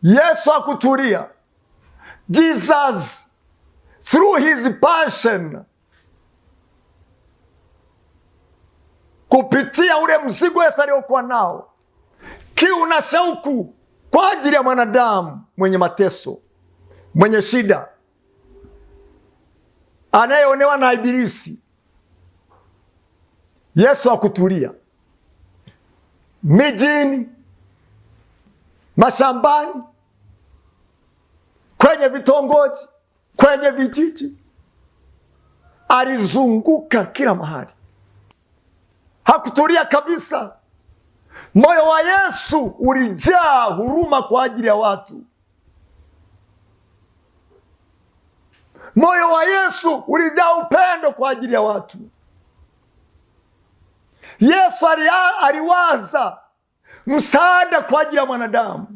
Yesu hakutulia. Jesus through his passion, kupitia ule mzigo Yesu aliokuwa nao, kiu na shauku kwa ajili ya mwanadamu mwenye mateso, mwenye shida, anayeonewa na ibilisi, Yesu hakutulia. Mijini, mashambani, kwenye vitongoji, kwenye vijiji, alizunguka kila mahali. Hakutulia kabisa. Moyo wa Yesu ulijaa huruma kwa ajili ya watu. Moyo wa Yesu ulijaa upendo kwa ajili ya watu. Yesu aliwaza msaada kwa ajili ya mwanadamu.